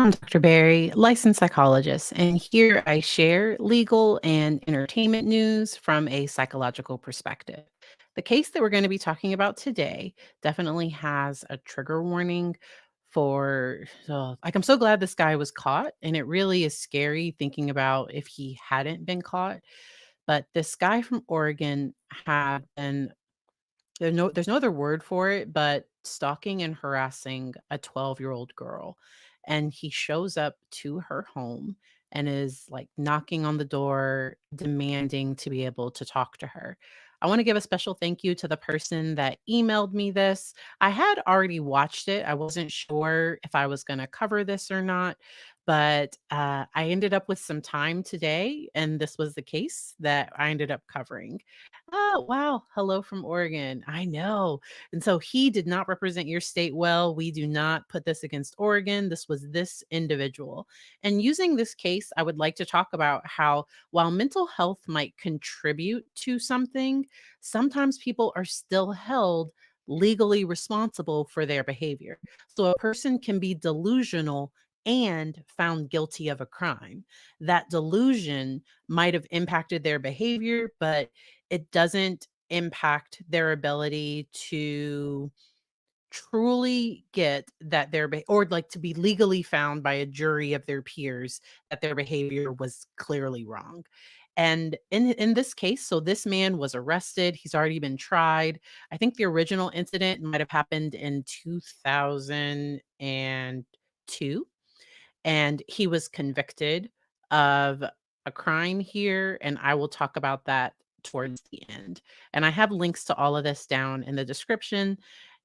I'm Dr. Berry, licensed psychologist, and here I share legal and entertainment news from a psychological perspective. The case that we're going to be talking about today definitely has a trigger warning I'm so glad this guy was caught, and it really is scary thinking about if he hadn't been caught. But this guy from Oregon had been there's no other word for it, but stalking and harassing a 12-year-old girl. And he shows up to her home and is like knocking on the door, demanding to be able to talk to her. I want to give a special thank you to the person that emailed me this. I had already watched it. I wasn't sure if I was going to cover this or not, but I ended up with some time today, and this was the case that I ended up covering. Oh, wow. Hello from Oregon. I know. And so he did not represent your state well. We do not put this against Oregon. This was this individual. And using this case, I would like to talk about how while mental health might contribute to something, sometimes people are still held legally responsible for their behavior. So a person can be delusional and found guilty of a crime. That delusion might have impacted their behavior, but it doesn't impact their ability to truly get that or like to be legally found by a jury of their peers that their behavior was clearly wrong. And in this case, so this man was arrested. He's already been tried. I think the original incident might have happened in 2002, and he was convicted of a crime here, and I will talk about that towards the end. And I have links to all of this down in the description,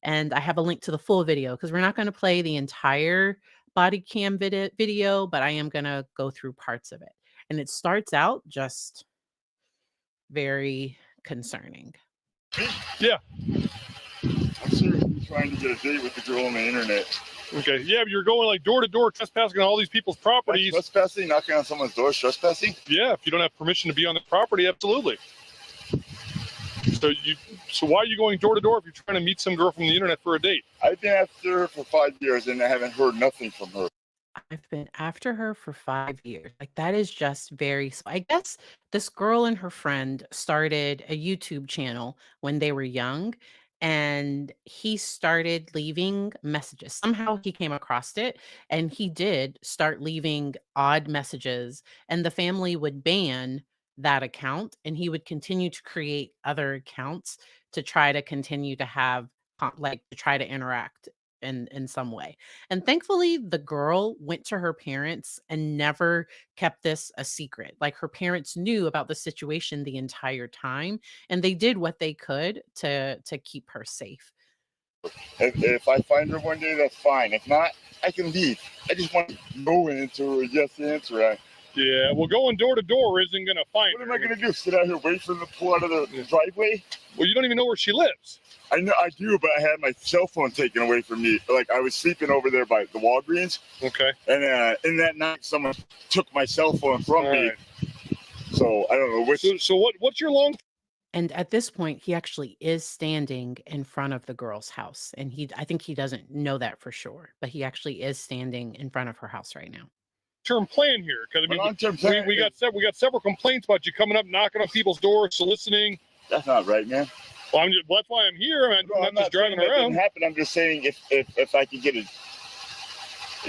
and I have a link to the full video because we're not going to play the entire body cam video, but I am going to go through parts of it. And it starts out just very concerning. Yeah. I'm seriously trying to get a date with the girl on the internet. Okay. Yeah, but you're going like door to door, trespassing on all these people's properties. Like trespassing, knocking on someone's door, trespassing? Yeah, if you don't have permission to be on the property, absolutely. So why are you going door to door if you're trying to meet some girl from the internet for a date? I've been after her for 5 years and I haven't heard nothing from her. I've been after her for 5 years. Like, that is just very I guess this girl and her friend started a YouTube channel when they were young, and he started leaving messages. Somehow he came across it, and he did start leaving odd messages, and the family would ban that account, and he would continue to create other accounts to try to continue to have to try to interact in some way. And thankfully, the girl went to her parents and never kept this a secret. Like, her parents knew about the situation the entire time, and they did what they could to keep her safe. If I find her one day, that's fine. If not, I can leave. I just want to go into a yes answer. Yeah, well, going door to door isn't going to find her. What am I going to do? Sit out here, wait for them to pull out of the driveway? Well, you don't even know where she lives. I know I do, but I had my cell phone taken away from me. Like, I was sleeping over there by the Walgreens. Okay. And in that night, someone took my cell phone from me. Right. So I don't know which. So what's your long? And at this point, he actually is standing in front of the girl's house. And I think he doesn't know that for sure, but he actually is standing in front of her house right now. Term plan here, because I mean, we got several complaints about you coming up, knocking on people's doors, soliciting. That's not right, man. Well, that's why I'm here. I'm not just driving around. That didn't happen. I'm just saying if I could get a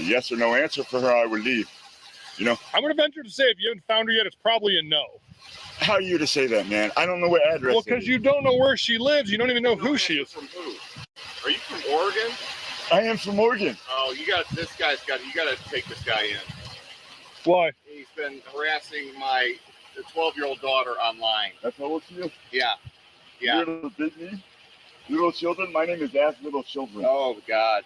yes or no answer for her, I would leave. You know. I'm gonna venture to say if you haven't found her yet, it's probably a no. How are you to say that, man? I don't know what address. Well, because you don't know where she lives. You don't even know who she is. From who? Are you from Oregon? I am from Oregon. Oh, you got to take this guy in. Why? He's been harassing my 12-year-old daughter online. That's how old she is? Yeah. Little Disney? Little children? My name is As Little Children. Oh, God.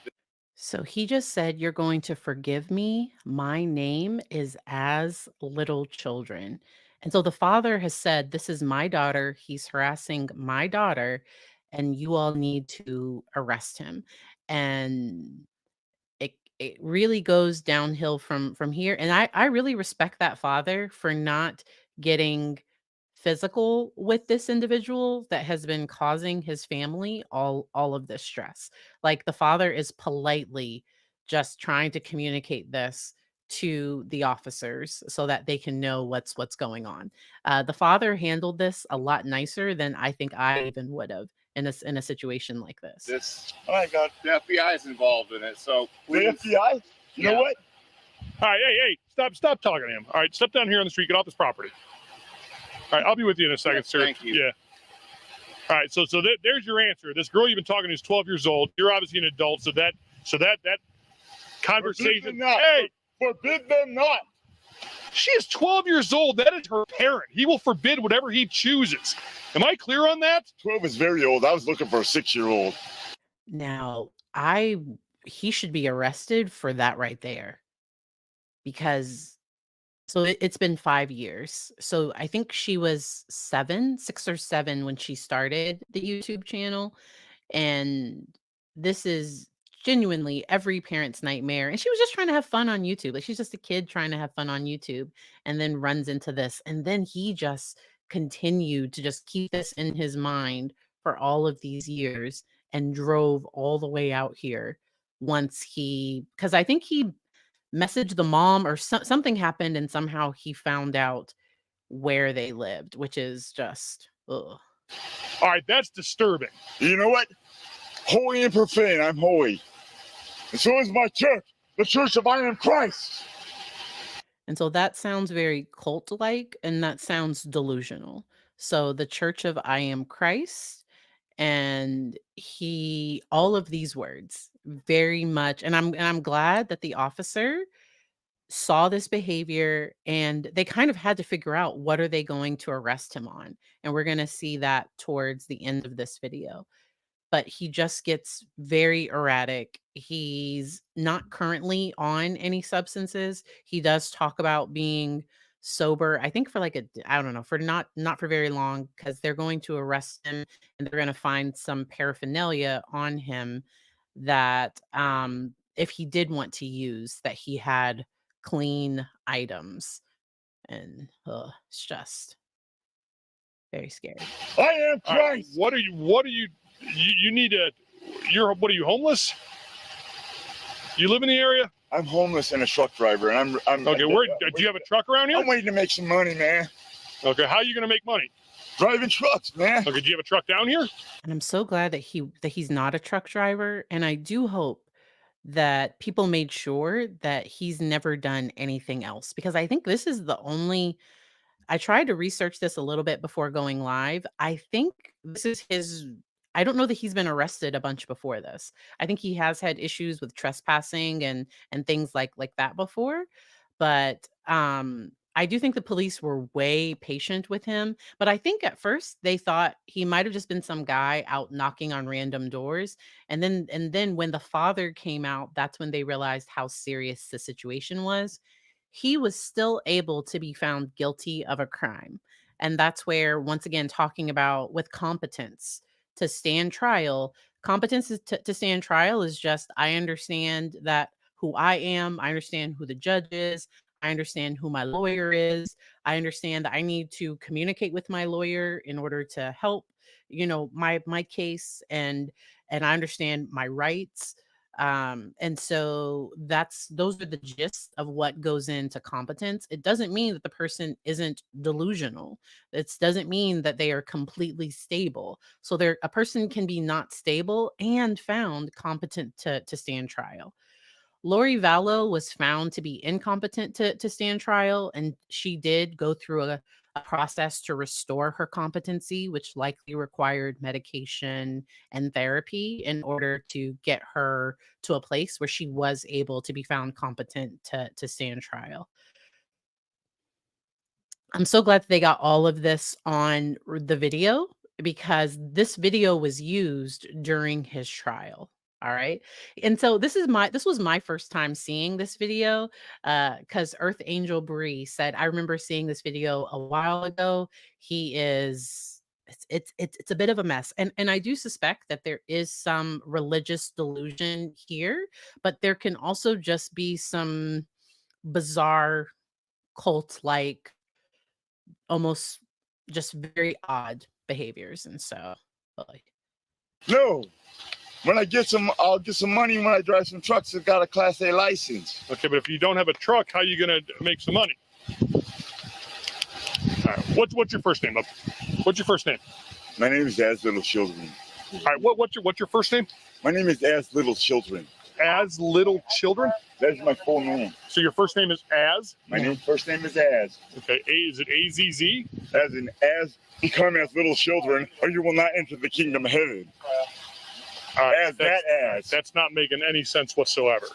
So he just said, "You're going to forgive me. My name is As Little Children." And so the father has said, "This is my daughter. He's harassing my daughter, and you all need to arrest him." And it really goes downhill from here. And I really respect that father for not getting physical with this individual that has been causing his family all of this stress. Like, the father is politely just trying to communicate this to the officers so that they can know what's going on. The father handled this a lot nicer than I think I even would have in a situation like this. Oh my God. The FBI is involved in it, so The please. FBI? You know what? All right, hey, stop talking to him. All right, step down here on the street. Get off this property. All right, I'll be with you in a second, Yes, sir. thank you. Yeah. All right, so there's your answer. This girl you've been talking to is 12 years old. You're obviously an adult, so that conversation. Forbid them not. Hey, Forbid them not. she is 12 years old. That is her parent. He will forbid whatever he chooses. Am I clear on that? 12 is very old. I was looking for a 6-year-old. Now, he should be arrested for that right there because it's been 5 years. So I think she was 6 or 7 when she started the YouTube channel, and this is genuinely every parent's nightmare, and she was just trying to have fun on YouTube. Like, she's just a kid trying to have fun on YouTube and then runs into this, and then he just continued to just keep this in his mind for all of these years and drove all the way out here once because I think he messaged the mom or something happened and somehow he found out where they lived, which is just, ugh. All right, that's disturbing. You know what? Holy and profane. I'm holy. And so is my church, the Church of I Am Christ. And so that sounds very cult-like, and that sounds delusional. So the Church of I Am Christ, and all of these words very much, and I'm glad that the officer saw this behavior and they kind of had to figure out what are they going to arrest him on. And we're going to see that towards the end of this video. But he just gets very erratic. He's not currently on any substances. He does talk about being sober, I think for like I don't know, for not for very long, because they're going to arrest him and they're going to find some paraphernalia on him that if he did want to use, that he had clean items. And it's just very scary. I am Christ. What are you need a, what are you, homeless? You live in the area? I'm homeless and a truck driver, and I'm Okay, do you have a truck around here? I'm waiting to make some money, man. Okay, how are you going to make money? Driving trucks, man. Okay, do you have a truck down here? And I'm so glad that he's not a truck driver, and I do hope that people made sure that he's never done anything else, because I think this is the only I tried to research this a little bit before going live. I think this is I don't know that he's been arrested a bunch before this. I think he has had issues with trespassing and things like that before, but I do think the police were way patient with him, but I think at first they thought he might have just been some guy out knocking on random doors, and then when the father came out, that's when they realized how serious the situation was. He was still able to be found guilty of a crime. And that's where, once again, talking about with competence to stand trial, competence to stand trial is just, I understand that who I am, I understand who the judge is, I understand who my lawyer is, I understand that I need to communicate with my lawyer in order to help, my case, and I understand my rights. And so those are the gist of what goes into competence. It doesn't mean that the person isn't delusional. It doesn't mean that they are completely stable. So a person can be not stable and found competent to stand trial. Lori Vallow was found to be incompetent to stand trial, and she did go through a process to restore her competency, which likely required medication and therapy in order to get her to a place where she was able to be found competent to stand trial. I'm so glad that they got all of this on the video, because this video was used during his trial. All right. And so this was my first time seeing this video, because Earth Angel Bree said, I remember seeing this video a while ago. He is it's a bit of a mess. And I do suspect that there is some religious delusion here, but there can also just be some bizarre cult like, almost just very odd behaviors. And so, like, No. When I get some, I'll get some money when I drive some trucks that got a Class A license. Okay, but if you don't have a truck, how are you gonna make some money? All right, what's your first name? What's your first name? My name is As Little Children. All right, what's your first name? My name is As Little Children. As Little Children? That's my full name. So your first name is As? My first name is As. Okay, is it A-Z-Z? As in, as become as little children, or you will not enter the kingdom of heaven. As that as. That's not making any sense whatsoever.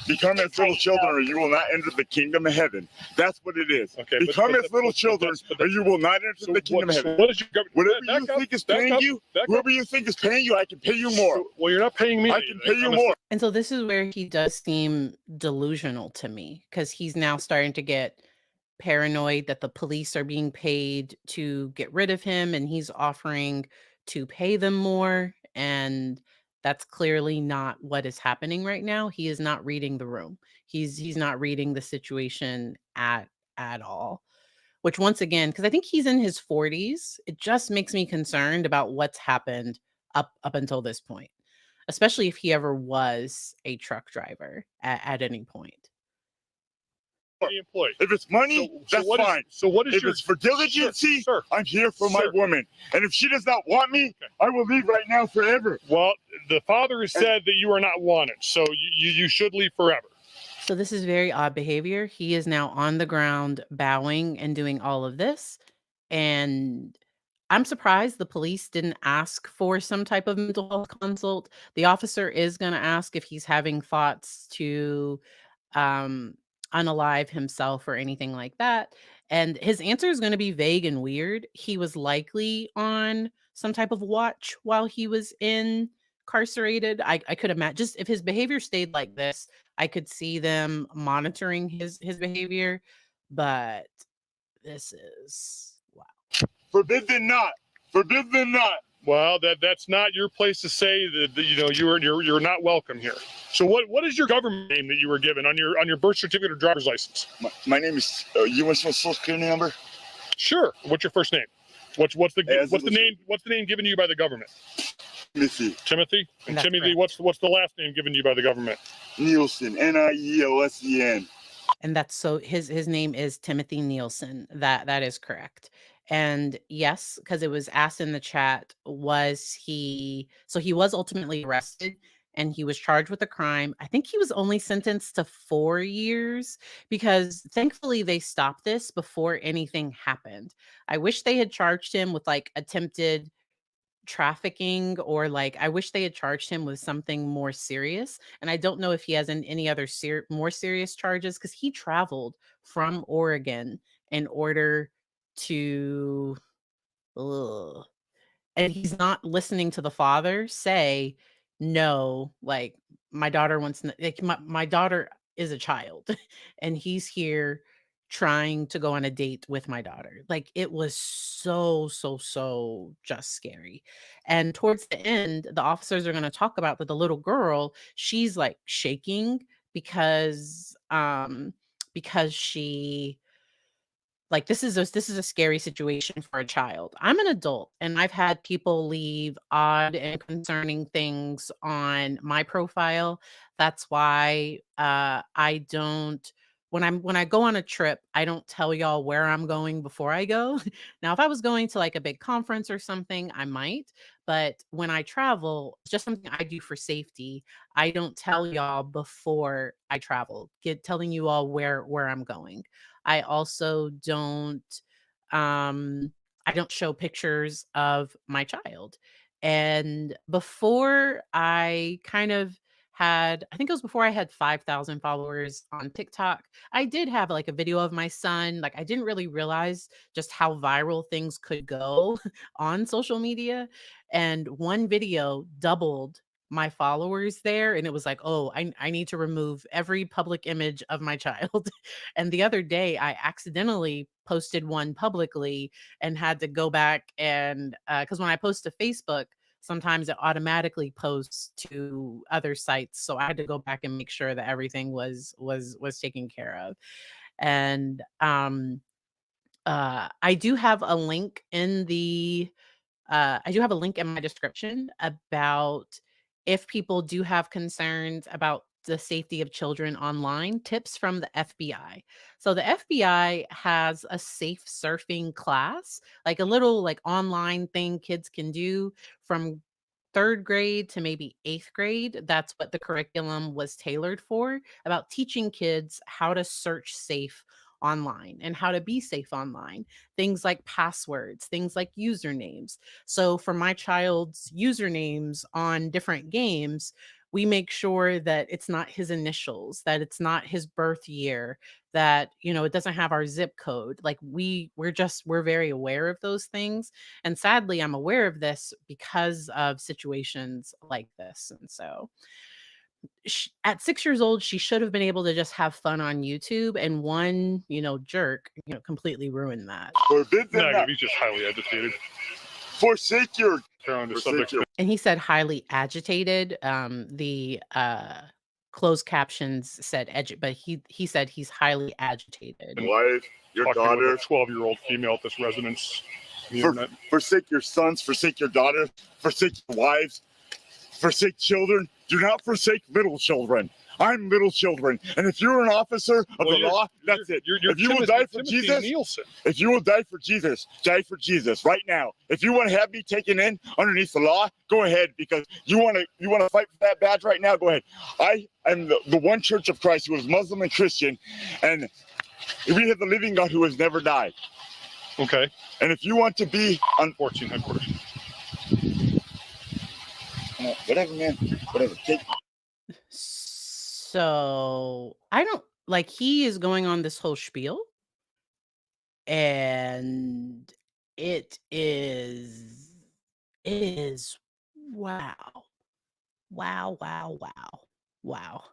Become as little children, or you will not enter the kingdom of heaven. That's what it is. Okay, become as little children, or you will not enter the kingdom of heaven. What is your government? Whatever you think is paying you, whoever you think is paying you, I can pay you more. Well, you're not paying me. I can pay you more. And so this is where he does seem delusional to me, because he's now starting to get paranoid that the police are being paid to get rid of him, and he's offering to pay them more. And that's clearly not what is happening right now. He is not reading the room. He's not reading the situation at all. Which, once again, because I think he's in his 40s, it just makes me concerned about what's happened up until this point, especially if he ever was a truck driver at any point. Employee. If it's money, that's fine. If it's for diligency, sir, I'm here for my woman. And if she does not want me, I will leave right now forever. Well, the father has said that you are not wanted, so you should leave forever. So this is very odd behavior. He is now on the ground bowing and doing all of this. And I'm surprised the police didn't ask for some type of mental health consult. The officer is going to ask if he's having thoughts to um, unalive himself or anything like that. And his answer is going to be vague and weird. He was likely on some type of watch while he was incarcerated. I could imagine, just if his behavior stayed like this, I could see them monitoring his behavior. But this is wow. Forbidden not. Forbidden not. Well, that's not your place to say that you're not welcome here. So what is your government name that you were given on your birth certificate or driver's license? My name is. You want some social security number? Sure. What's your first name? What's the name given to you by the government? Timothy. Timothy. And That's Timothy, correct. what's the last name given to you by the government? Nielson. Nielsen. And that's so his name is Timothy Nielson. That is correct. And yes, because it was asked in the chat, he was ultimately arrested and he was charged with a crime. I think he was only sentenced to 4 years because thankfully they stopped this before anything happened. I wish they had charged him with like attempted trafficking, or like I wish they had charged him with something more serious. And I don't know if he has any other more serious charges, because he traveled from Oregon in order to ugh. And he's not listening to the father say, no, like my daughter like my daughter is a child and he's here trying to go on a date with my daughter. Like it was so just scary. And towards the end, the officers are going to talk about that the little girl, she's like shaking because she like this is a scary situation for a child. I'm an adult and I've had people leave odd and concerning things on my profile. That's why I don't when I go on a trip, I don't tell y'all where I'm going before I go. Now, if I was going to like a big conference or something, I might, but when I travel, it's just something I do for safety. I don't tell y'all before I travel, telling you all where I'm going. I also um I don't show pictures of my child. And before I kind of had, I think it was before I had 5,000 followers on TikTok, I did have like a video of my son. Like I didn't really realize just how viral things could go on social media. And one video doubled my followers there, and it was like, oh, I need to remove every public image of my child. And the other day I accidentally posted one publicly and had to go back and because when I post to Facebook, sometimes it automatically posts to other sites, so I had to go back and make sure that everything was taken care of. And I do have a link in my description about if people do have concerns about the safety of children online, tips from the FBI. So the FBI has a safe surfing class, like a little like online thing kids can do from 3rd grade to maybe 8th grade. That's what the curriculum was tailored for, about teaching kids how to search safe online and how to be safe online. Things like passwords, things like usernames. So for my child's usernames on different games, we make sure that it's not his initials, that it's not his birth year, that it doesn't have our zip code. Like we're very aware of those things, and sadly I'm aware of this because of situations like this. And so at 6 years old, she should have been able to just have fun on YouTube, and one, jerk, completely ruined that. Forbid them Negative. not. He's just highly agitated. Forsake your. On the Forsake subject. your. And he said highly agitated. The closed captions said but he said he's highly agitated. Wife, your Talking daughter. with a 12-year-old female at this residence. on the internet. Forsake your sons, forsake your daughters, forsake your wives, forsake children. Do not forsake little children. I'm little children. And if you're an officer of the law, that's it. You're if you will die for Jesus, Nielson. if you will die for Jesus right now. If you want to have me taken in underneath the law, go ahead, because you want to fight for that badge right now, go ahead. I am the one Church of Christ who is Muslim and Christian, and we have the living God who has never died. Okay. And if you want to be on 14. whatever, man, whatever. So I don't like he is going on this whole spiel, and it is wow. Wow, wow, wow. Wow.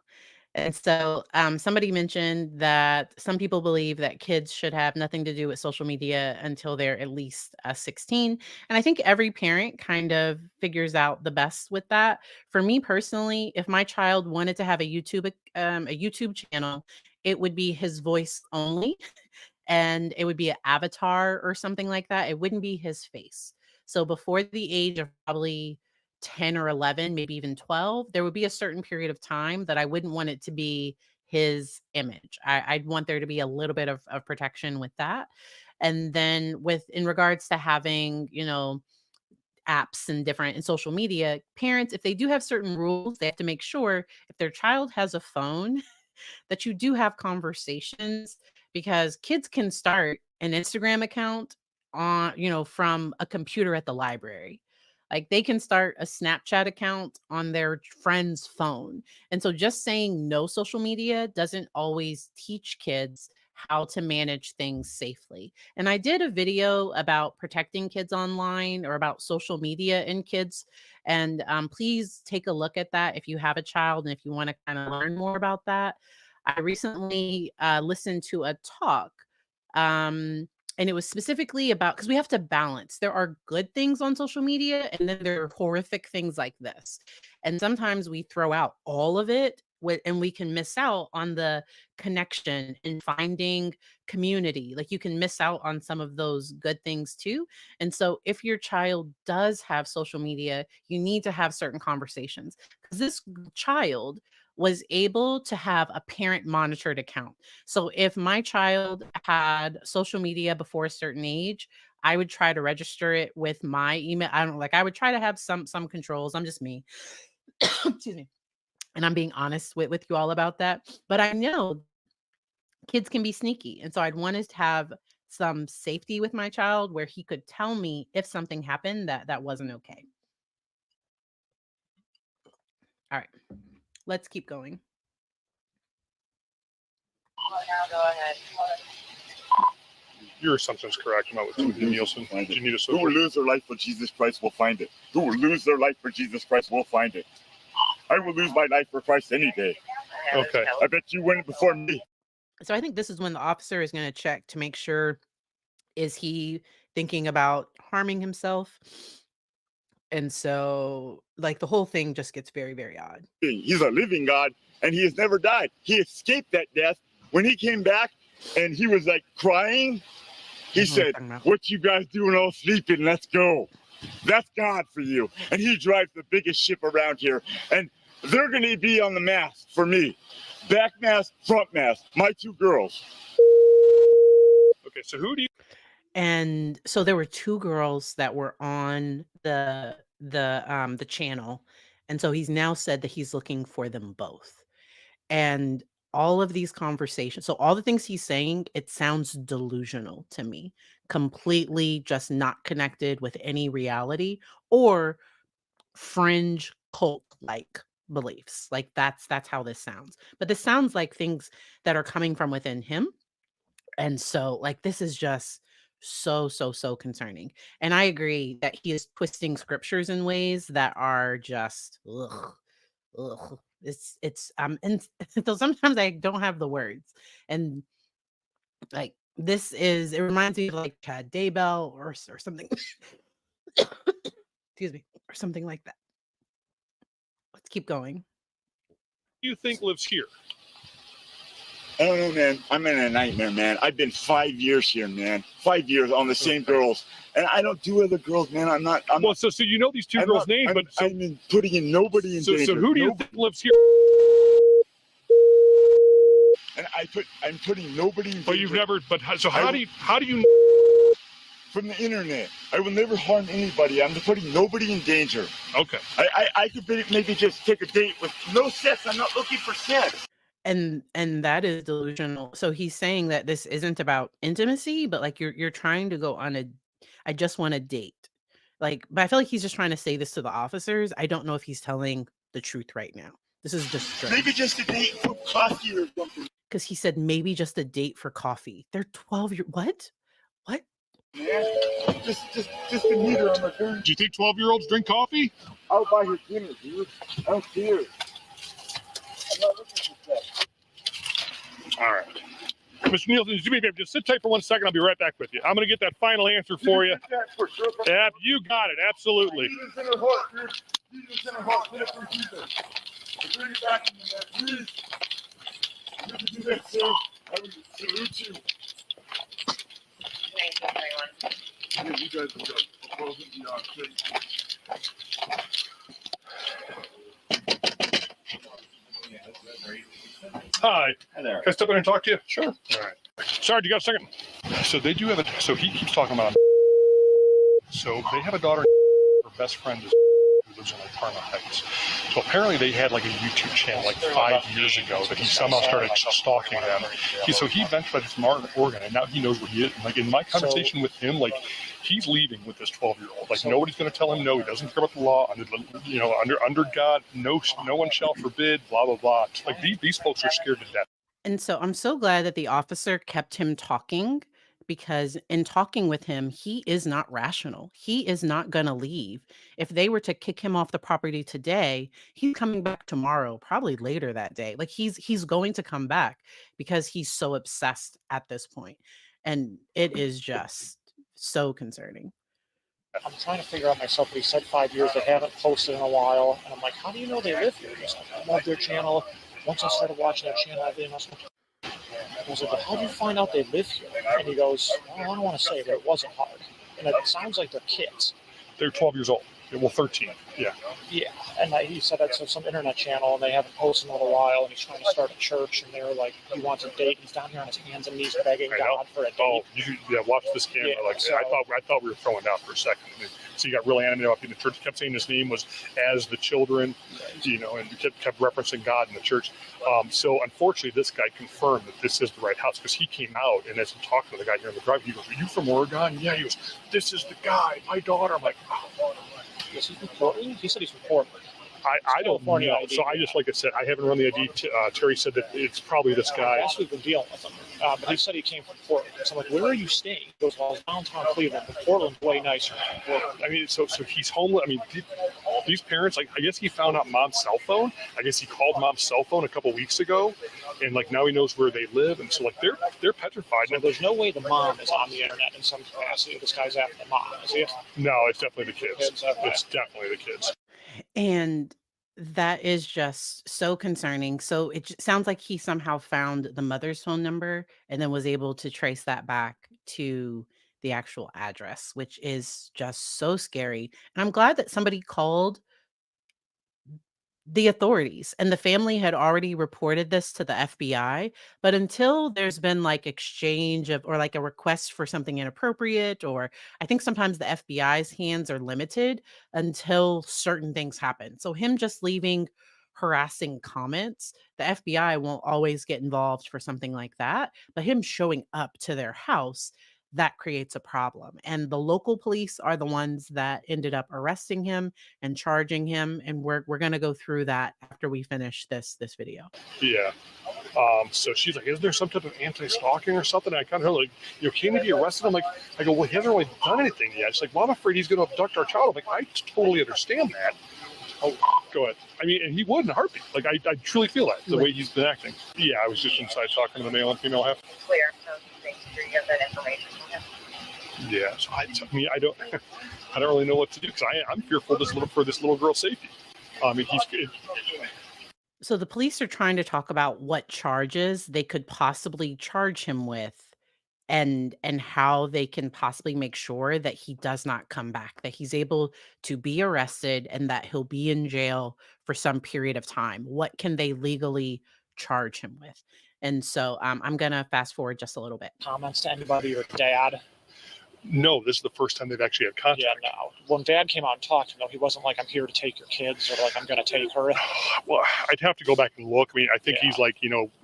And so somebody mentioned that some people believe that kids should have nothing to do with social media until they're at least 16. And I think every parent kind of figures out the best with that. For me personally, if my child wanted to have a YouTube channel, it would be his voice only, and it would be an avatar or something like that. It wouldn't be his face. So before the age of probably 10 or 11, maybe even 12, there would be a certain period of time that I wouldn't want it to be his image. I'd want there to be a little bit of protection with that. And then in regards to having, apps and different in social media, parents, if they do have certain rules, they have to make sure if their child has a phone that you do have conversations, because kids can start an Instagram account from a computer at the library. Like they can start a Snapchat account on their friend's phone. And so just saying no social media doesn't always teach kids how to manage things safely. And I did a video about protecting kids online, or about social media and kids. And please take a look at that if you have a child and if you want to kind of learn more about that. I recently listened to a talk, and it was specifically about, because we have to balance. There are good things on social media, and then there are horrific things like this. And sometimes we throw out all of it, and we can miss out on the connection and finding community. Like you can miss out on some of those good things too. And so if your child does have social media, you need to have certain conversations, because this child was able to have a parent monitored account. So if my child had social media before a certain age, I would try to register it with my email. I would try to have some controls. I'm just me. Excuse me. And I'm being honest with you all about that. But I know kids can be sneaky. And so I'd wanted to have some safety with my child where he could tell me if something happened that wasn't okay. All right. Let's keep going. Now go ahead. Your assumption's correct. I'm not with Timothy Nielson. Find it. You need a Who will social. lose their life for Jesus Christ will find it. Who will lose their life for Jesus Christ will find it. I will lose my life for Christ any day. Okay. I bet you win before me. So I think this is when the officer is going to check to make sure, is he thinking about harming himself? And so like the whole thing just gets very, very odd. He's a living God, and he has never died. He escaped that death. When he came back and he was like crying, he said, "What you guys doing all sleeping? Let's go." That's God for you. And he drives the biggest ship around here. And they're going to be on the mast for me. Back mast, front mast. My two girls. Okay, so who do you And so there were 2 girls that were on the channel, and so he's now said that he's looking for them both. And all of these conversations, so all the things he's saying, it sounds delusional to me, completely just not connected with any reality or fringe cult-like beliefs. Like that's how this sounds. But this sounds like things that are coming from within him, and so, like, this is just so, so, so concerning. And I agree that he is twisting scriptures in ways that are just ugh, ugh. And so sometimes I don't have the words. And like it reminds me of like Chad Daybell or something. Excuse me, or something like that. Let's keep going. think lives here? I don't know, man. I'm in a nightmare, man. I've been 5 years here, man. 5 years on the same girls. And I don't do other girls, man. I'm Well, not, so you know these 2 I'm girls' not, names, I'm, but so, I'm in putting in nobody in so, danger. so who do you Nobody. think lives here? And I'm putting nobody in danger. But you've never. But so how do you? From the internet. I will never harm anybody. I'm putting nobody in danger. Okay. I could maybe just take a date with no sex. I'm not looking for sex. And that is delusional. So he's saying that this isn't about intimacy, but like you're trying to go on I just want a date. Like, but I feel like he's just trying to say this to the officers. I don't know if he's telling the truth right now. This is just strange. Maybe just a date for coffee or something. Because he said maybe just a date for coffee. They're 12 what? What? Yeah. Just to meet her on the phone. Do you think 12-year-olds drink coffee? I'll buy her dinner, dude. I don't care. I'm not looking for sex. All right. Mr. Nielson, do me a favor, just sit tight for 1 second. I'll be right back with you. I'm going to get that final answer for you. For sure. Yeah, you got it. Absolutely. Jesus in her heart, dude. Jesus in her heart. Get it for Jesus. Bring it back to me, man. Please. You can do that, sir. I would salute you. 1921. Yeah, you guys are good. Above and beyond. Thank you. Hi. Hi there. Can I step in and talk to you? Sure. All right. Sorry, do you got a second? So they do have a. So he keeps talking about. So they have a daughter. Her best friend is who lives in like Parma Heights. So apparently they had like a YouTube channel like 5 years ago that he somehow started stalking them. So he ventured from Martin, Oregon, and now he knows where he is. Like in my conversation with him, like he's leaving with this 12-year-old. Like nobody's going to tell him no. He doesn't care about the law. Under God, no one shall forbid. Blah blah blah. Like these folks are scared to death. And so I'm so glad that the officer kept him talking, because in talking with him, he is not rational. He is not going to leave. If they were to kick him off the property today, he's coming back tomorrow, probably later that day. Like he's going to come back because he's so obsessed at this point. And it is just so concerning. I'm trying to figure out myself, but he said 5 years. They haven't posted in a while. And I'm like, how do you know they live here? He's like, I love their channel. Once I started watching their channel, everything else. I was like, but how do you find out they live here? And he goes, well, I don't want to say, but it wasn't hard. And it sounds like they're kids. They're 12 years old. Yeah, well, 13. Yeah. Yeah. And he said that's some internet channel, and they haven't posted in a little while, and he's trying to start a church, and they're like, he wants a date. He's down here on his hands and knees begging God for a date. Oh, watch this camera. Yeah, like I thought we were throwing down for a second. So he got really animated up in the church. Kept saying his name was as the children, and kept referencing God in the church. So unfortunately, this guy confirmed that this is the right house because he came out, and as he talked to the guy here in the drive, he goes, "Are you from Oregon?" Yeah. He goes, "This is the guy, my daughter." I'm like, oh. Is he from Portland? He said he's from Portland. I don't know. California ID. So like I said, I haven't run the ID. Terry said that it's probably this guy. Last week we've been dealing with him, but he said he came from Portland. So I'm like, where are you staying? He goes, well, downtown Cleveland, but Portland's way nicer than Portland. I mean, so he's homeless. I mean, these parents, like, I guess he found out mom's cell phone. I guess he called mom's cell phone a couple weeks ago, and like now he knows where they live, and so like they're petrified. So there's no way the mom is on the internet in some capacity. This guy's after the mom, is he? No, it's definitely the kids. Okay. It's definitely the kids. And that is just so concerning. So it sounds like he somehow found the mother's phone number and then was able to trace that back to the actual address, which is just so scary. And I'm glad that somebody called the authorities, and the family had already reported this to the FBI, but until there's been, like, exchange of or, like, a request for something inappropriate, or I think sometimes the FBI's hands are limited until certain things happen. So him just leaving harassing comments, the FBI won't always get involved for something like that, but him showing up to their house, that creates a problem, and the local police are the ones that ended up arresting him and charging him, and we're gonna go through that after we finish this video. Yeah. So she's like, "Is there some type of anti-stalking or something?" And I kind of like, "Can he be arrested?" I go, "Well, he hasn't really done anything yet." She's like, "Well, I'm afraid he's going to abduct our child." I'm like, "I totally understand that." Oh, go ahead. I mean, and he would in a heartbeat. Like, I truly feel that the way he's been acting. Yeah, I was just inside talking to the male and female half. Clear. So thanks for you get that information from him. Yeah. So I mean, I don't really know what to do because I'm fearful for this little girl's safety. I mean, So the police are trying to talk about what charges they could possibly charge him with, and how they can possibly make sure that he does not come back, that he's able to be arrested and that he'll be in jail for some period of time. What can they legally charge him with? And so I'm gonna fast forward just a little bit. Comments to anybody or dad? no, this is the first time they've actually had Yeah, contact. no. When dad came out and talked to him, he wasn't like, I'm here to take your kids or like, I'm going to take her. Well, I'd have to go back and look. I mean, I think Yeah. he's like,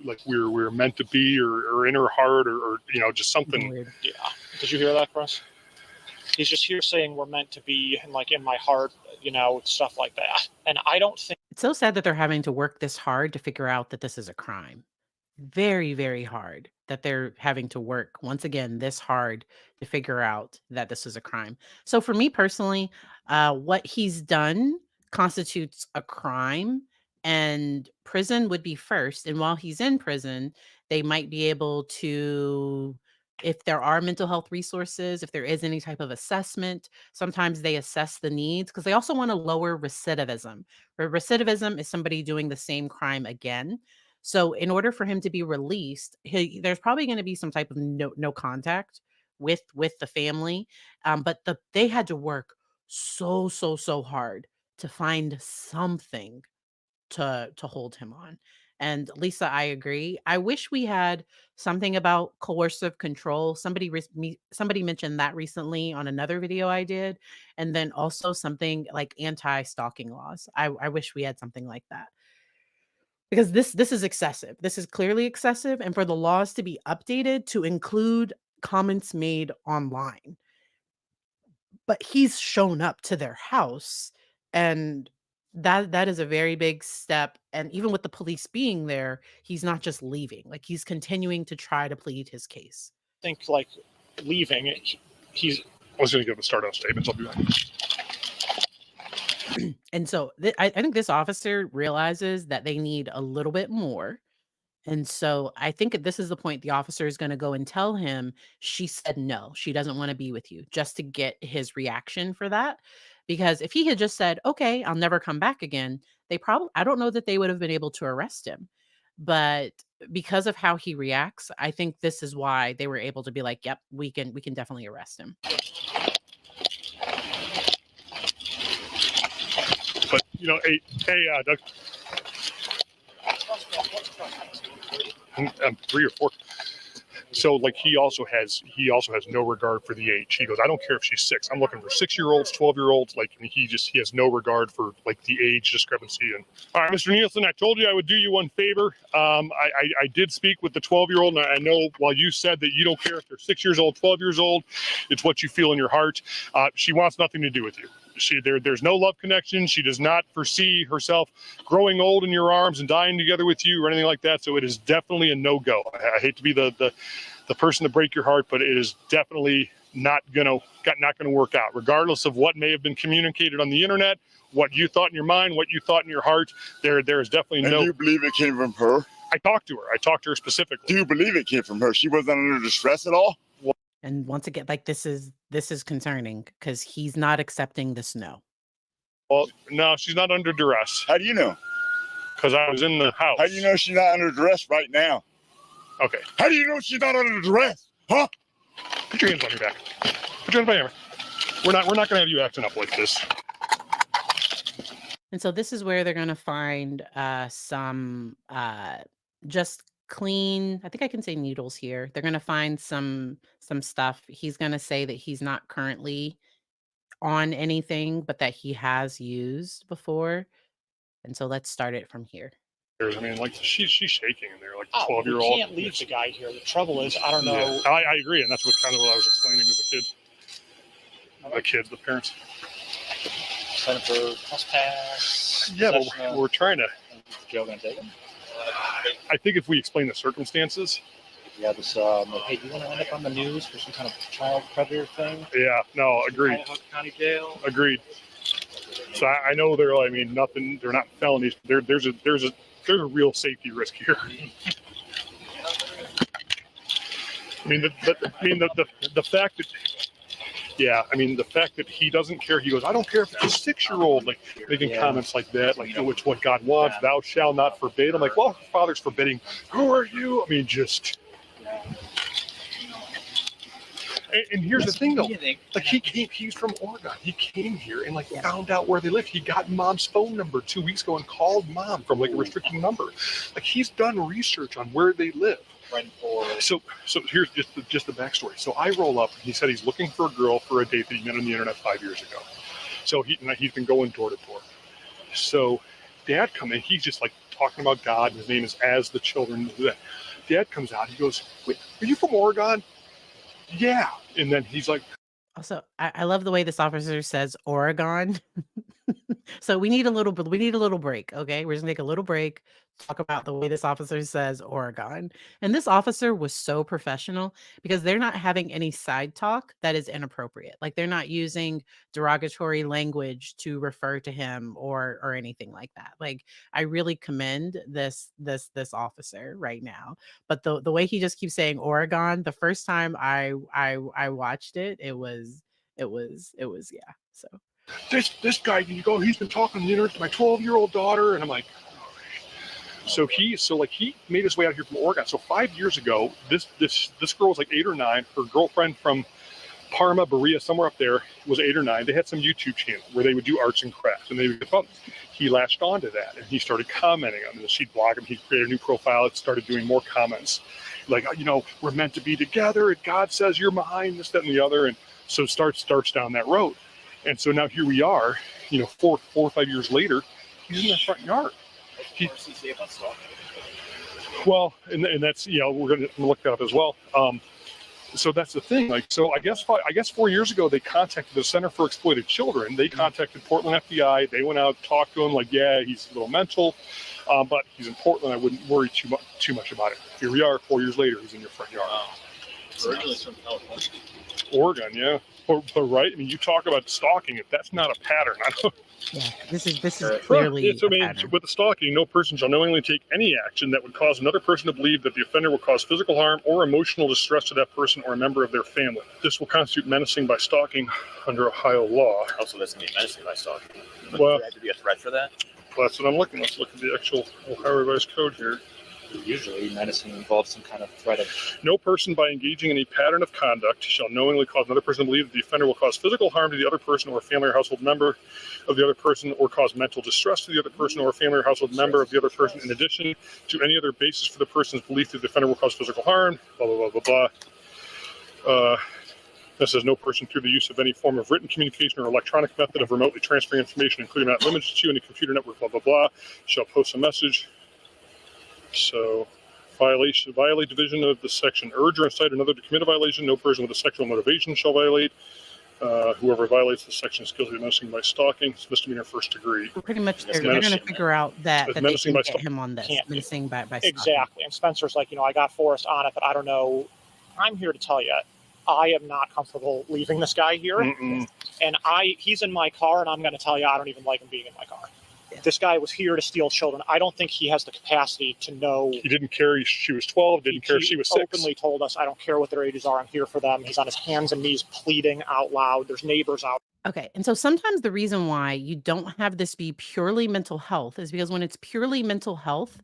like we're meant to be, or in her heart, or just something. Weird. Yeah. Did you hear that, Chris? He's just here saying we're meant to be and like in my heart, stuff like that. And I don't think It's so sad that they're having to work this hard to figure out that this is a crime. Very, very hard that they're having to work once again this hard to figure out that this is a crime. So for me personally, what he's done constitutes a crime, and prison would be first. And while he's in prison, they might be able to, if there are mental health resources, if there is any type of assessment, sometimes they assess the needs because they also want to lower recidivism. Where recidivism is somebody doing the same crime again. So in order for him to be released, there's probably going to be some type of no contact with the family. But they had to work so hard to find something to hold him on. And Lisa, I agree. I wish we had something about coercive control. Somebody mentioned that recently on another video I did, and then also something like anti-stalking laws. I wish we had something like that. Because this is excessive. This is clearly excessive, and for the laws to be updated to include comments made online. But he's shown up to their house, and that is a very big step, and even with the police being there, he's not just leaving, like, he's continuing to try to plead his case. like leaving, he's I was going to give a start on statements. I'll be back. And so, I think this officer realizes that they need a little bit more. And so I think this is the point the officer is going to go and tell him she said no, she doesn't want to be with you, just to get his reaction for that. Because if he had just said, okay, I'll never come back again, I don't know that they would have been able to arrest him. But because of how he reacts, I think this is why they were able to be like, yep, we can definitely arrest him. But Doug, I'm 3 or 4. So like he also has no regard for the age. He goes, I don't care if she's 6. I'm looking for 6-year-olds, 12-year-olds. Like he has no regard for like the age discrepancy. And all right, Mr. Nielson, I told you I would do you one favor. I did speak with the 12-year-old, and I know while you said that you don't care if they're 6 years old, 12 years old, it's what you feel in your heart. She wants nothing to do with you. There's no love connection. She does not foresee herself growing old in your arms and dying together with you or anything like that. So it is definitely a no-go. I hate to be the person to break your heart, but it is definitely not gonna work out, regardless of what may have been communicated on the internet, what you thought in your mind, what you thought in your heart. There is definitely And no. do you believe it came from her? I talked to her specifically. Do you believe it came from her? She wasn't under distress at all? And once again, like this is concerning because he's not accepting this no. Well, no, she's not under duress How do you know? because I was in the house. How do you know she's not under duress right now? Okay. How do you know she's not under duress? Huh? Put your hands on your back. Put your hands on your back. We're not going to have you acting up like this. And so this is where they're going to find some just clean, I think I can say needles here. They're going to find some stuff. He's going to say that he's not currently on anything, but that he has used before. And so let's start it from here. I mean, like she's shaking in there, like the Oh, 12-year-old. we can't leave the guy here. The trouble is, I don't know. Yeah, I agree, and that's what kind of what I was explaining to the kids, the parents. Sign for trespass. Yeah, but we're trying to. Jail gonna take him? I think if we explain the circumstances. Yeah, this. Hey, do you want to end up on the news for some kind of child predator thing? Yeah, no, agreed. Idaho County Jail. Agreed. So I know I mean, nothing. They're not felonies. There's a real safety risk here. I mean, the fact that. Yeah, I mean, the fact that he doesn't care, he goes, I don't care if it's a 6-year-old, like, making comments like that, like, it's what God wants, thou shalt not forbid. I'm like, well, if Father's forbidding, who are you? I mean, just... And here's the thing, though, like, he's from Oregon. He came here and, like, found out where they lived. He got Mom's phone number 2 weeks ago and called Mom from, like, a restricted number. Like, he's done research on where they live. So here's just the backstory. So I roll up. He said he's looking for a girl for a date that he met on the internet 5 years ago. So he's been going door to door. So Dad comes in. He's just like talking about God. His name is As the Children. Dad comes out. He goes, "Wait, are you from Oregon?" Yeah. And then he's like, Also, I love the way this officer says Oregon. So we need a little break. Okay. We're just gonna take a little break, talk about the way this officer says Oregon. And this officer was so professional because they're not having any side talk that is inappropriate. Like they're not using derogatory language to refer to him or anything like that. Like I really commend this officer right now. But the way he just keeps saying Oregon, the first time I watched it, it was yeah. So this guy, you go, he's been talking on the internet to my 12-year-old daughter, and I'm like, so he made his way out here from Oregon. So 5 years ago, this girl was like 8 or 9. Her girlfriend from Parma, Berea, somewhere up there was 8 or 9. They had some YouTube channel where they would do arts and crafts, and they would get fun. He latched onto that, and he started commenting on it. She'd blog him. He created a new profile. It started doing more comments, like, we're meant to be together, and God says you're behind this, that, and the other, and so starts down that road. And so now here we are, 4 or 5 years later, he's in the front yard. Well, and that's, we're going to look that up as well. So that's the thing. Like, so I guess 4 years ago, they contacted the Center for Exploited Children. They contacted Portland FBI. They went out, talked to him, like, yeah, he's a little mental, but he's in Portland. I wouldn't worry too much about it. Here we are, 4 years later, he's in your front yard. Wow. Originally from California. Oregon, yeah. But right, I mean, you talk about stalking. If that's not a pattern, I don't. yeah, this is clearly a pattern. With the stalking, no person shall knowingly take any action that would cause another person to believe that the offender will cause physical harm or emotional distress to that person or a member of their family. This will constitute menacing by stalking under Ohio law. Also, this can be menacing by stalking. Well, there have to be a threat for that. That's what I'm looking. Let's look at the actual Ohio Revised Code here. Usually, menacing involves some kind of threat of. No person by engaging in a pattern of conduct shall knowingly cause another person to believe that the offender will cause physical harm to the other person or family or household member of the other person, or cause mental distress to the other person or family or household member of the other person, in addition to any other basis for the person's belief that the offender will cause physical harm, blah, blah, blah, blah, blah. This says no person through the use of any form of written communication or electronic method of remotely transferring information, including not limited to any computer network, blah, blah, blah, shall post a message. So, violate division of the section. Urge or incite another to commit a violation. No person with a sexual motivation shall violate. Whoever violates the section is guilty of menacing by stalking. It's misdemeanor first degree. Pretty much, they're going to figure out that they menacing can by get him on this. Menacing by stalking. Exactly. And Spencer's like, I got Forrest on it, but I don't know. I'm here to tell you, I am not comfortable leaving this guy here. Mm-mm. And he's in my car, and I'm going to tell you, I don't even like him being in my car. This guy was here to steal children. I don't think he has the capacity to know. He didn't care she was 12, didn't care if she was 6. He openly told us, I don't care what their ages are, I'm here for them. He's on his hands and knees pleading out loud. There's neighbors out. Okay. And so sometimes the reason why you don't have this be purely mental health is because when it's purely mental health,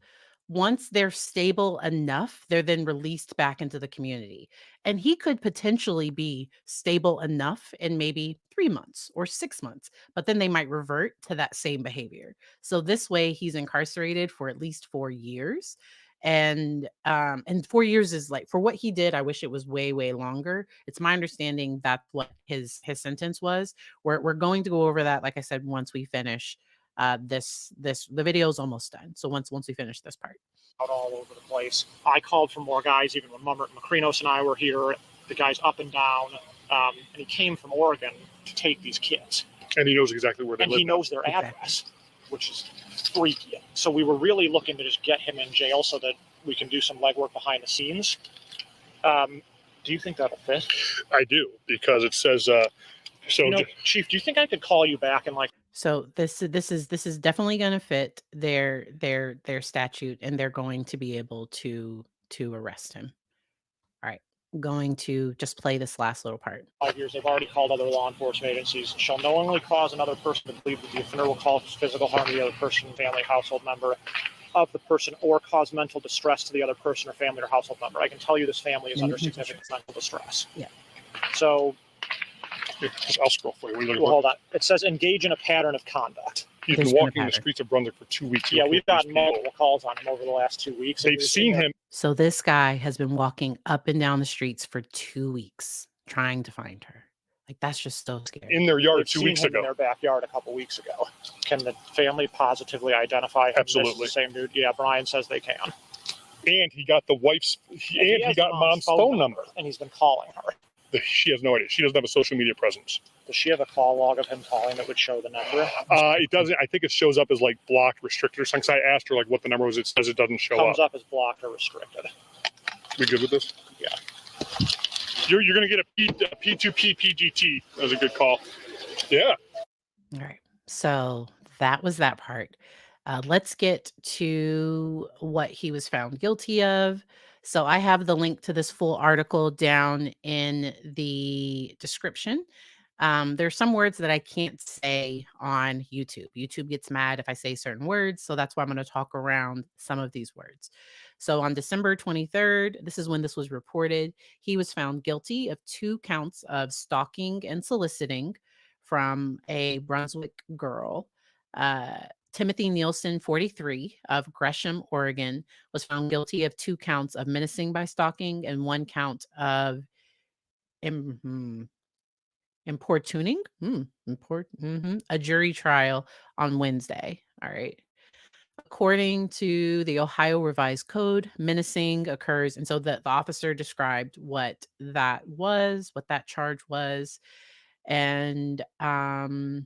once they're stable enough, they're then released back into the community. And he could potentially be stable enough in maybe 3 months or 6 months, but then they might revert to that same behavior. So this way he's incarcerated for at least 4 years. And 4 years is like for what he did, I wish it was way, way longer. It's my understanding that's what his sentence was. We're going to go over that, like I said, once we finish this the video is almost done. So once we finish this part. Out all over the place. I called for more guys, even when Macrinos and I were here. The guy's up and down, and he came from Oregon to take these kids. And he knows exactly where they And live. he knows their Exactly. address, which is freaky. So we were really looking to just get him in jail so that we can do some legwork behind the scenes. Do you think that'll fit? I do, because it says Chief, do you think I could call you back and like So this is definitely going to fit their statute, and they're going to be able to arrest him. All right, going to just play this last little part. 5 years, they've already called other law enforcement agencies, shall knowingly cause another person to believe that the offender will cause physical harm to the other person, family, household member of the person, or cause mental distress to the other person or family or household member. I can tell you this family is under significant mental distress. Yeah. So, Here, I'll scroll for you. What are you looking well, for? hold on. It says engage in a pattern of conduct. He's There's been been a walking the pattern. streets of Brunswick for 2 weeks. Yeah, we've got These people. multiple calls on him over the last 2 weeks. They've seen him. So this guy has been walking up and down the streets for 2 weeks trying to find her. Like that's just so scary. In their yard They've 2 seen weeks him in ago. their backyard a couple weeks ago. Can the family positively identify him? This is Absolutely. the same dude. Yeah, Brian says they can. And he got the wife's. And he has got mom's phone number. and he's been calling her. She has no idea. She doesn't have a social media presence. Does she have a call log of him calling that would show the number? It doesn't. I think it shows up as like blocked, restricted or something. 'Cause I asked her like what the number was. It says it doesn't show Comes up. up as blocked or restricted. We good with this? Yeah. You're going to get a P2P PGT. That was a good call. Yeah. All right. So that was that part. Let's get to what he was found guilty of. So I have the link to this full article down in the description. There's some words that I can't say on YouTube. YouTube gets mad if I say certain words. So that's why I'm going to talk around some of these words. So on December 23rd, this is when this was reported, he was found guilty of 2 counts of stalking and soliciting from a Brunswick girl. Timothy Nielson, 43, of Gresham, Oregon, was found guilty of 2 counts of menacing by stalking and 1 count of importuning. A jury trial on Wednesday. All right. According to the Ohio Revised Code, menacing occurs. And so the officer described what that was, what that charge was. And all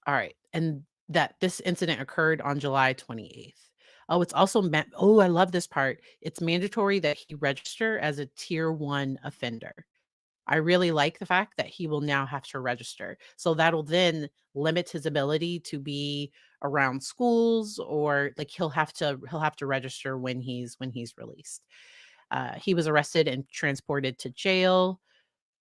right. And that this incident occurred on July 28th. Oh, it's also I love this part. It's mandatory that he register as a tier 1 offender. I really like the fact that he will now have to register. So that'll then limit his ability to be around schools, or like he'll have to register when he's released. He was arrested and transported to jail.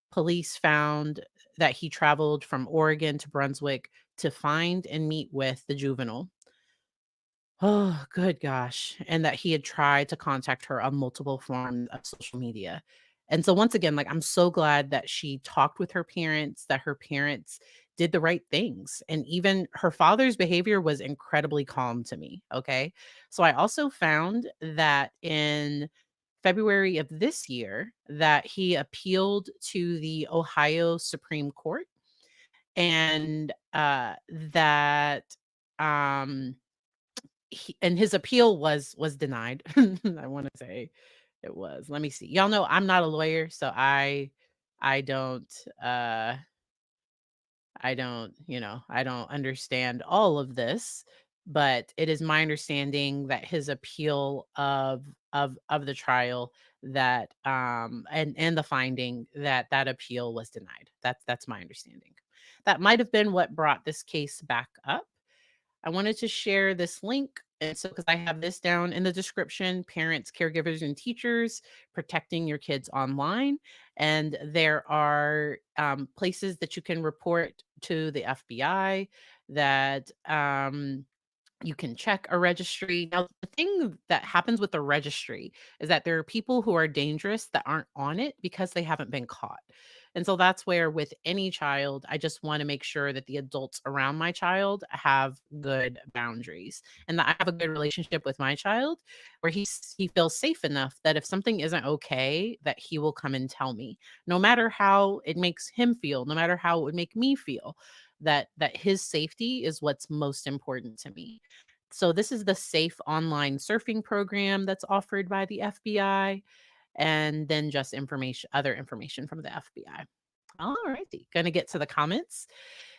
Police found that he traveled from Oregon to Brunswick to find and meet with the juvenile. Oh, good gosh. And that he had tried to contact her on multiple forms of social media. And so once again, like I'm so glad that she talked with her parents, that her parents did the right things. And even her father's behavior was incredibly calm to me. Okay. So I also found that in February of this year that he appealed to the Ohio Supreme Court, and that um and his appeal was denied. I want to say it was. Let me see. Y'all know I'm not a lawyer, so I don't I don't understand all of this, but it is my understanding that his appeal of the trial, that and the finding that that appeal was denied. That's my understanding. That might have been what brought this case back up. I wanted to share this link. And so, because I have this down in the description, parents, caregivers, and teachers protecting your kids online. And there are places that you can report to the FBI that You can check a registry. Now, the thing that happens with the registry is that there are people who are dangerous that aren't on it because they haven't been caught. And so that's where, with any child, I just want to make sure that the adults around my child have good boundaries and that I have a good relationship with my child where he feels safe enough that if something isn't okay, that he will come and tell me, no matter how it makes him feel, no matter how it would make me feel, that his safety is what's most important to me. So this is the safe online surfing program that's offered by the FBI, and then just other information from the FBI. All righty, gonna get to the comments,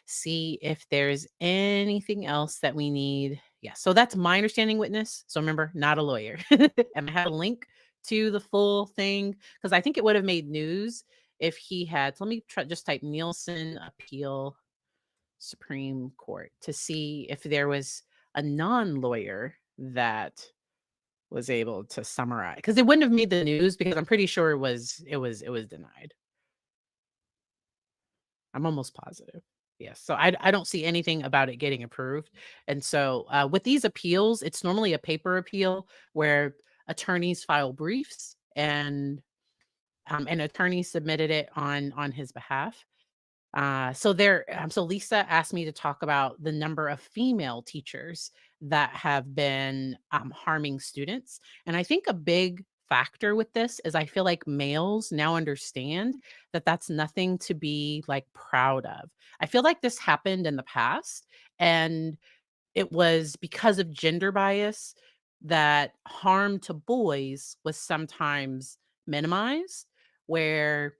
see if there's anything else that we need. Yeah, so that's my understanding witness. So remember, not a lawyer. And I had a link to the full thing because I think it would have made news if he had. So let me try just type Nielson appeal Supreme Court to see if there was a non-lawyer that was able to summarize, because it wouldn't have made the news because I'm pretty sure it was denied. I'm almost positive. Yes. So I don't see anything about it getting approved. And so with these appeals, it's normally a paper appeal where attorneys file briefs and an attorney submitted it on his behalf. So Lisa asked me to talk about the number of female teachers that have been harming students. And I think a big factor with this is I feel like males now understand that that's nothing to be like proud of. I feel like this happened in the past and it was because of gender bias that harm to boys was sometimes minimized, where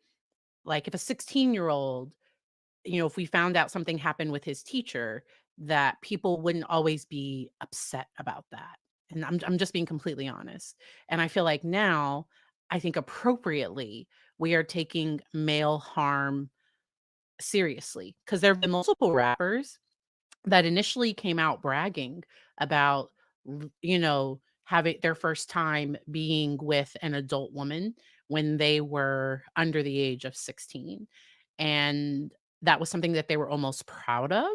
like if a 16-year-old, if we found out something happened with his teacher, that people wouldn't always be upset about that. And I'm just being completely honest. And I feel like now, I think appropriately, we are taking male harm seriously because there have been multiple rappers that initially came out bragging about, having their first time being with an adult woman when they were under the age of 16. And that was something that they were almost proud of.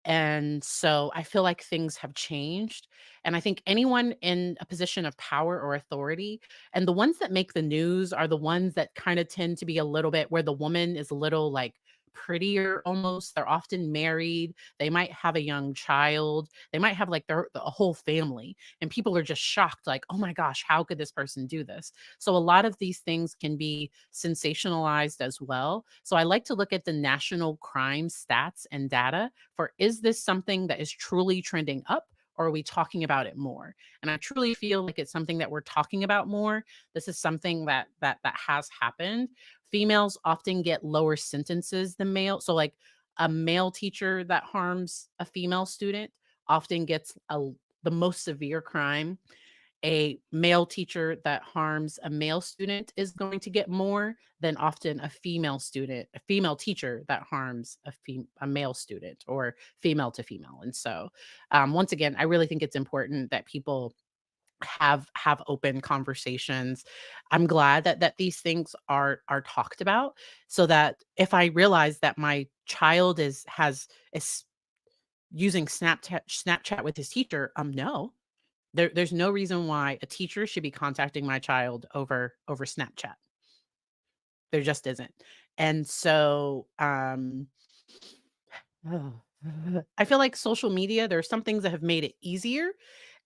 And so I feel like things have changed. And I think anyone in a position of power or authority, and the ones that make the news are the ones that kind of tend to be a little bit where the woman is a little like prettier almost. They're often married, they might have a young child. They might have like their a whole family. And people are just shocked, like, oh my gosh, how could this person do this? So a lot of these things can be sensationalized as well. So I like to look at the national crime stats and data for, is this something that is truly trending up? Or are we talking about it more? And I truly feel like it's something that we're talking about more. This is something that has happened. Females often get lower sentences than male. So like a male teacher that harms a female student often gets the most severe crime. A male teacher that harms a male student is going to get more than often a female teacher that harms a male student, or female to female. And so, once again, I really think it's important that people have open conversations. I'm glad that these things are talked about, so that if I realize that my child is using Snapchat with his teacher, no. There's no reason why a teacher should be contacting my child over Snapchat. There just isn't. And so, oh, I feel like social media, there are some things that have made it easier,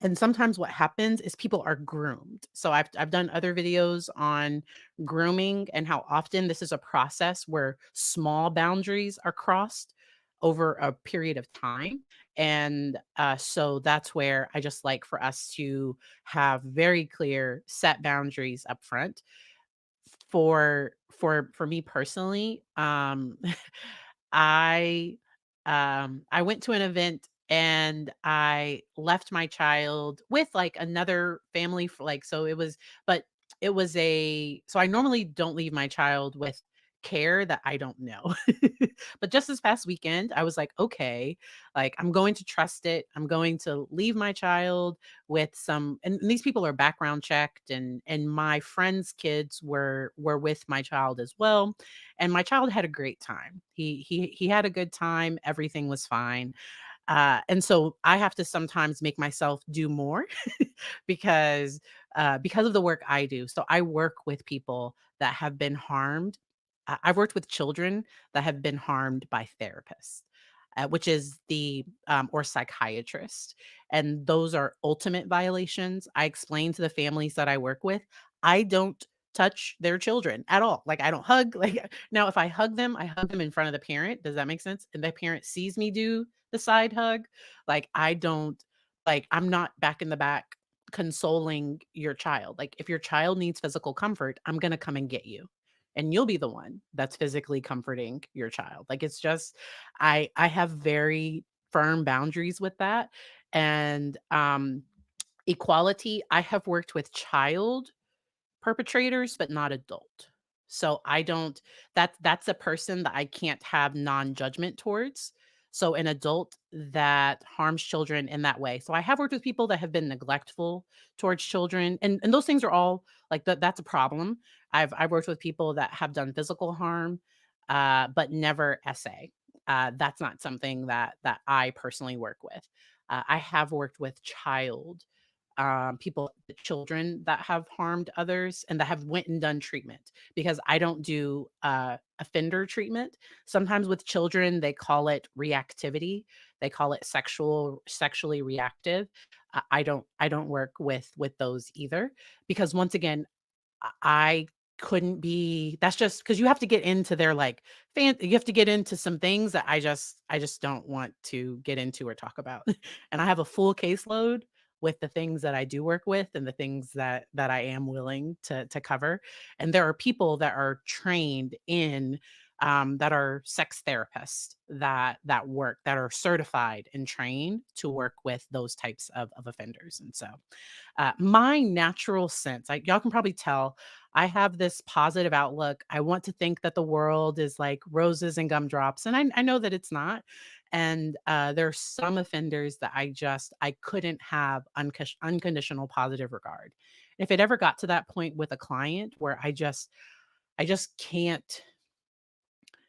and sometimes what happens is people are groomed. So I've done other videos on grooming and how often this is a process where small boundaries are crossed over a period of time. And so that's where I just like for us to have very clear set boundaries up front. For me personally, I I went to an event and I left my child with like another family for like, so it was, but it was so I normally don't leave my child with care that I don't know. But just this past weekend, I was like, okay, like I'm going to trust it. I'm going to leave my child with some, and these people are background checked, and my friends' kids were with my child as well. And my child had a great time. He had a good time. Everything was fine. And so I have to sometimes make myself do more because because of the work I do. So I work with people that have been harmed. I've worked with children that have been harmed by therapists, which is the or psychiatrist, and those are ultimate violations. I explain to the families that I work with, I don't touch their children at all. Like I don't hug. Like now, if I hug them in front of the parent. Does that make sense? And the parent sees me do the side hug. Like I don't. Like I'm not back in the back consoling your child. Like if your child needs physical comfort, I'm gonna come and get you. And you'll be the one that's physically comforting your child. Like it's just I have very firm boundaries with that. And equality, I have worked with child perpetrators, but not adult. So I don't that's a person that I can't have non-judgment towards. So an adult that harms children in that way. So I have worked with people that have been neglectful towards children, and those things are all like that's a problem. I've worked with people that have done physical harm, but never SA. That's not something that I personally work with. I have worked with people, children that have harmed others and that have went and done treatment because I don't do offender treatment. Sometimes with children, they call it reactivity. They call it sexually reactive. I don't work with those either because once again, I couldn't be that's just because you have to get into their like you have to get into some things that I just don't want to get into or talk about. And I have a full caseload with the things that I do work with and the things that I am willing to cover. And there are people that are trained in that are sex therapists that are certified and trained to work with those types of offenders. And so my natural sense, like y'all can probably tell, I have this positive outlook. I want to think that the world is like roses and gumdrops, and I know that it's not. And there's some offenders that I couldn't have unconditional positive regard. If it ever got to that point with a client where I just can't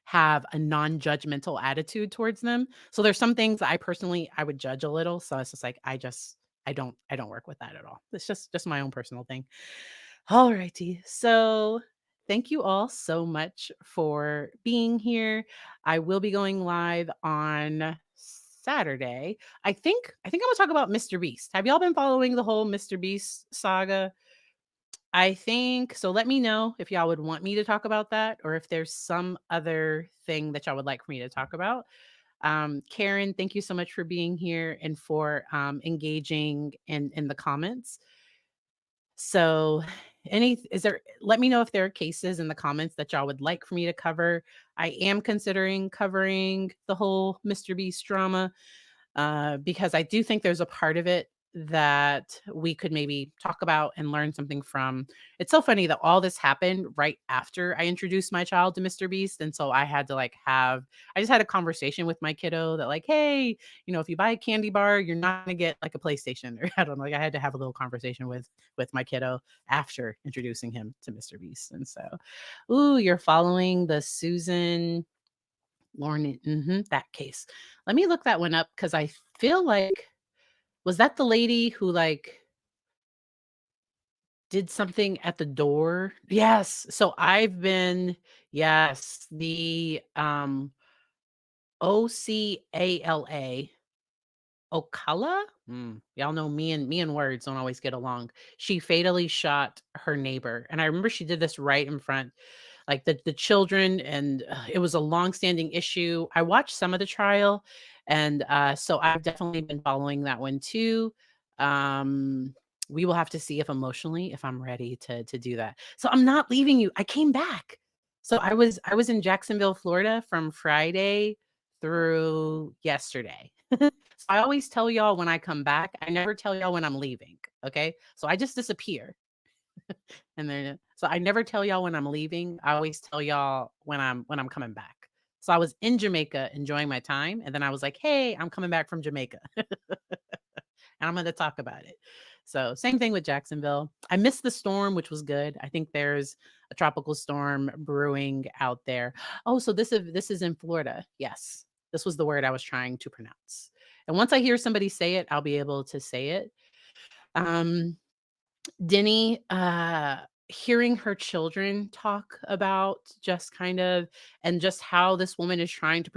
have a non-judgmental attitude towards them. So there's some things I personally I would judge a little. So it's just like I don't work with that at all. It's just my own personal thing. All righty. So thank you all so much for being here. I will be going live on Saturday. I think I'm gonna talk about Mr. Beast. Have y'all been following the whole Mr. Beast saga? I think so. Let me know if y'all would want me to talk about that or if there's some other thing that y'all would like for me to talk about. Karen, thank you so much for being here and for engaging in the comments. So, let me know if there are cases in the comments that y'all would like for me to cover. I am considering covering the whole Mr. Beast drama because I do think there's a part of it that we could maybe talk about and learn something from. It's so funny that all this happened right after I introduced my child to Mr. Beast. And so I had to I just had a conversation with my kiddo that, like, hey, if you buy a candy bar, you're not going to get like a PlayStation. Or I don't know. Like, I had to have a little conversation with my kiddo after introducing him to Mr. Beast. And so, ooh, you're following the Susan Lauren, that case. Let me look that one up because I feel like was that the lady who like did something at the door? Yes. So I've been yes, the OCALA Ocala? Y'all know me and words don't always get along. She fatally shot her neighbor. And I remember she did this right in front, like the children, and it was a long-standing issue. I watched some of the trial, and so I've definitely been following that one too. Um, we will have to see if I'm ready to do that. So I'm not leaving you. I came back. So I was in Jacksonville, Florida from Friday through yesterday. So I always tell y'all when I come back. I never tell y'all when I'm leaving. Okay. So I just disappear. And then so I never tell y'all when I'm leaving. I always tell y'all when I'm coming back. So I was in Jamaica enjoying my time. And then I was like, hey, I'm coming back from Jamaica. And I'm going to talk about it. So same thing with Jacksonville. I missed the storm, which was good. I think there's a tropical storm brewing out there. Oh, so this is in Florida. Yes. This was the word I was trying to pronounce. And once I hear somebody say it, I'll be able to say it. Um, Denny, hearing her children talk about just kind of and just how this woman is trying to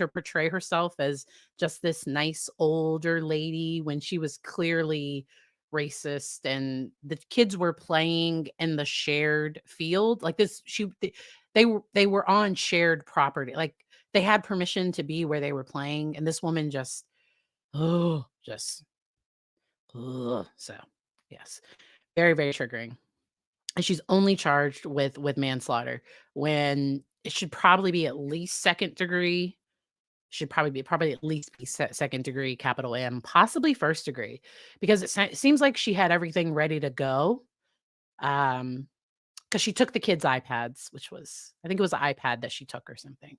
portray herself as just this nice older lady when she was clearly racist, and the kids were playing in the shared field like this they were on shared property, like they had permission to be where they were playing, and this woman just just so yes, very, very triggering. And she's only charged with manslaughter when it should probably be at least second degree. Should probably at least be second degree, capital M, possibly first degree, because it seems like she had everything ready to go. Because she took the kids' iPads, which was I think it was an iPad that she took or something.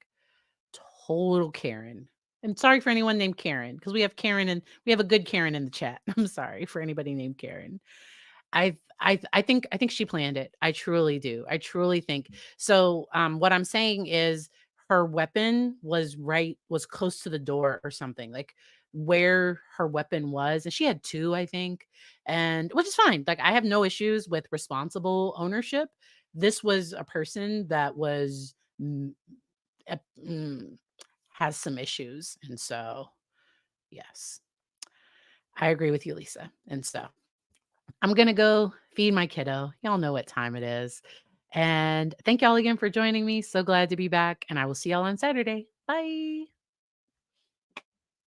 Total Karen. And sorry for anyone named Karen, because we have a good Karen in the chat. I'm sorry for anybody named Karen. I think she planned it. I truly do. I truly think. So, what I'm saying is her weapon was close to the door or something, like where her weapon was, and she had 2, I think, and which is fine. Like, I have no issues with responsible ownership. This was a person that was mm, ep has some issues, and so, yes, I agree with you, Lisa, and so I'm gonna go feed my kiddo. Y'all know what time it is. And thank y'all again for joining me. So glad to be back. And I will see y'all on Saturday. Bye.